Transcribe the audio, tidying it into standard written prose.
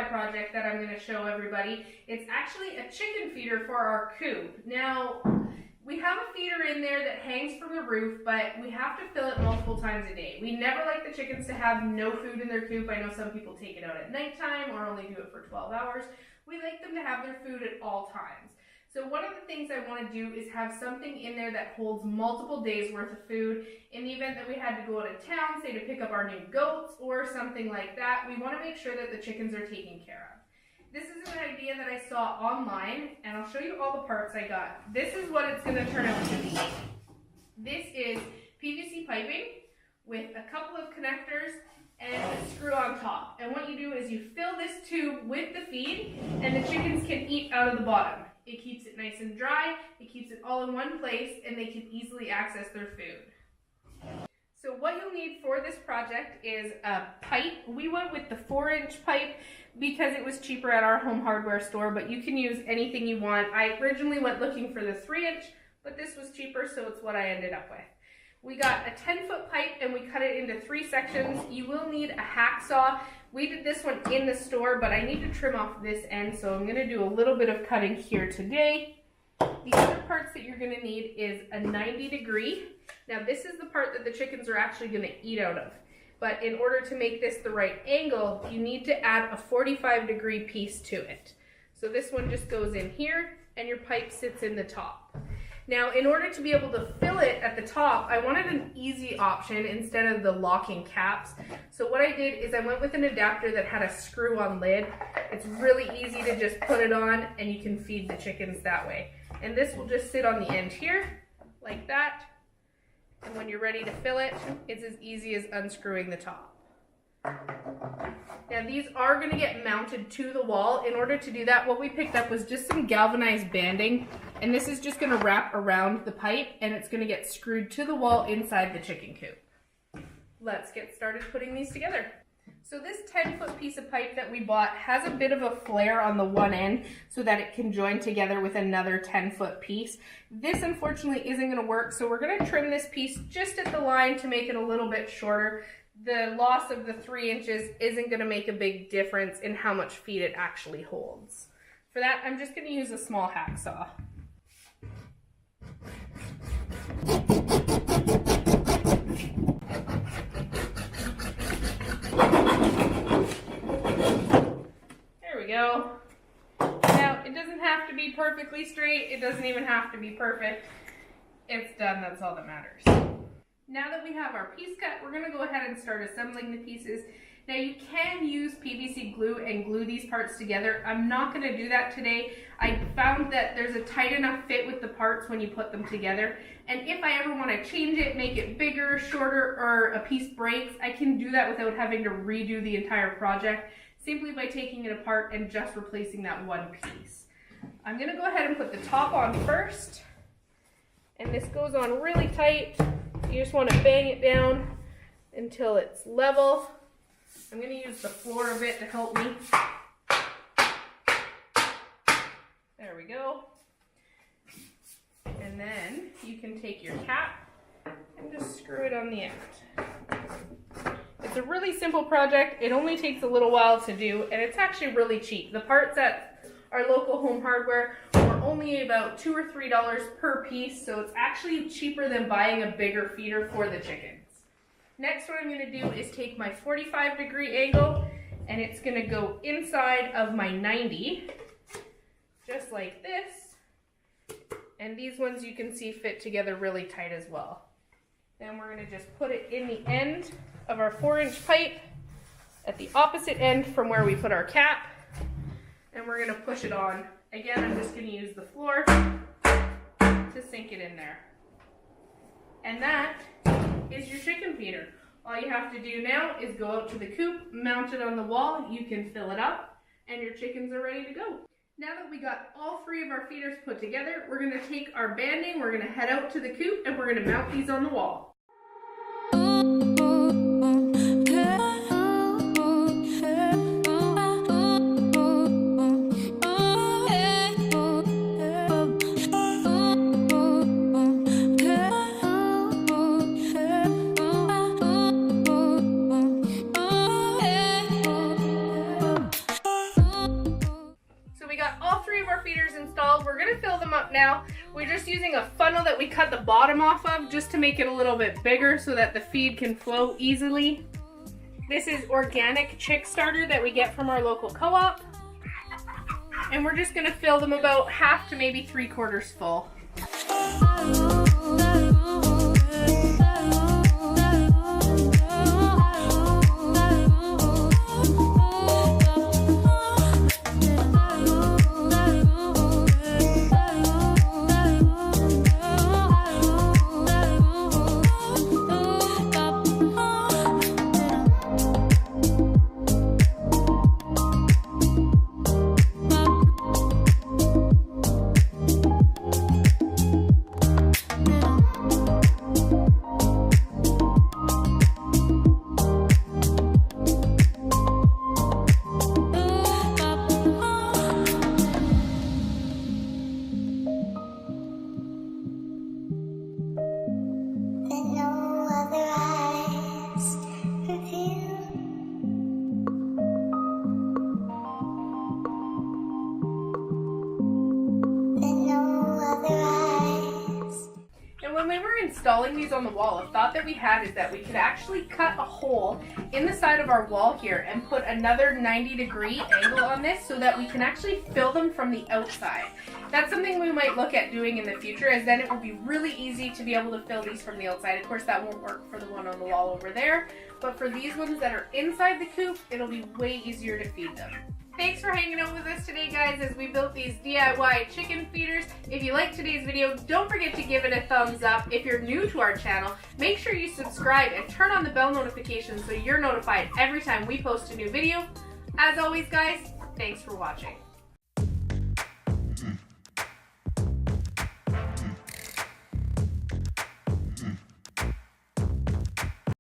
DIY project that I'm going to show everybody. It's actually a chicken feeder for our coop. Now, we have a feeder in there that hangs from the roof, but we have to fill it multiple times a day. We never like the chickens to have no food in their coop. I know some people take it out at nighttime or only do it for 12 hours. We like them to have their food at all times. So one of the things I want to do is have something in there that holds multiple days worth of food. In the event that we had to go out of town, say to pick up our new goats or something like that, we want to make sure that the chickens are taken care of. This is an idea that I saw online, and I'll show you all the parts I got. This is what it's going to turn out to be. This is PVC piping with a couple of connectors and a screw on top. And what you do is you fill this tube with the feed, and the chickens can eat out of the bottom. It keeps it nice and dry, it keeps it all in one place, and they can easily access their food. So what you'll need for this project is a pipe. We went with the 4-inch pipe because it was cheaper at our home hardware store, but you can use anything you want. I originally went looking for the 3-inch, but this was cheaper, so it's what I ended up with. We got a 10-foot pipe and we cut it into 3 sections. You will need a hacksaw. We did this one in the store, but I need to trim off this end, so I'm gonna do a little bit of cutting here today. The other parts that you're going to need is a 90-degree. Now this is the part that the chickens are actually going to eat out of. But in order to make this the right angle, you need to add a 45-degree piece to it. So this one just goes in here and your pipe sits in the top. Now in order to be able to fill it at the top, I wanted an easy option instead of the locking caps. So what I did is I went with an adapter that had a screw-on lid. It's really easy to just put it on and you can feed the chickens that way. And this will just sit on the end here, like that. And when you're ready to fill it, it's as easy as unscrewing the top. Now these are going to get mounted to the wall. In order to do that, what we picked up was just some galvanized banding. And this is just going to wrap around the pipe and it's going to get screwed to the wall inside the chicken coop. Let's get started putting these together. So this 10-foot piece of pipe that we bought has a bit of a flare on the one end so that it can join together with another 10-foot piece. This unfortunately isn't going to work, so we're going to trim this piece just at the line to make it a little bit shorter. The loss of the 3 inches isn't going to make a big difference in how much feed it actually holds. For that, I'm just going to use a small hacksaw. Go. Now, it doesn't have to be perfectly straight. It doesn't even have to be perfect. It's done. That's all that matters. Now that we have our piece cut, we're going to go ahead and start assembling the pieces. Now, you can use PVC glue and glue these parts together. I'm not going to do that today. I found that there's a tight enough fit with the parts when you put them together. And if I ever want to change it, make it bigger, shorter, or a piece breaks, I can do that without having to redo the entire project, simply by taking it apart and just replacing that one piece. I'm going to go ahead and put the top on first. And this goes on really tight. You just want to bang it down until it's level. I'm going to use the floor a bit to help me. There we go. And then you can take your cap and just screw it on the end. It's a really simple project. It only takes a little while to do, and it's actually really cheap. The parts at our local home hardware were only about $2 or $3 per piece, so it's actually cheaper than buying a bigger feeder for the chickens. Next, what I'm going to do is take my 45-degree angle, and it's going to go inside of my 90, just like this. And these ones you can see fit together really tight as well. Then we're going to just put it in the end of our 4-inch pipe at the opposite end from where we put our cap, and we're going to push it on. Again, I'm just going to use the floor to sink it in there. And that is your chicken feeder. All you have to do now is go out to the coop, mount it on the wall, you can fill it up, and your chickens are ready to go. Now that we got all 3 of our feeders put together, we're going to take our banding, we're going to head out to the coop, and we're going to mount these on the wall. fill them up now. We're just using a funnel that we cut the bottom off of just to make it a little bit bigger so that the feed can flow easily. This is organic chick starter that we get from our local co-op. And we're just gonna fill them about half to maybe 3/4 full. When we were installing these on the wall, a thought that we had is that we could actually cut a hole in the side of our wall here and put another 90-degree angle on this so that we can actually fill them from the outside. That's something we might look at doing in the future, as then it will be really easy to be able to fill these from the outside. Of course, that won't work for the one on the wall over there, but for these ones that are inside the coop, it'll be way easier to feed them. Thanks for hanging out with us today, guys, as we built these DIY chicken feeders. If you liked today's video, don't forget to give it a thumbs up. If you're new to our channel, make sure you subscribe and turn on the bell notifications so you're notified every time we post a new video. As always, guys, thanks for watching.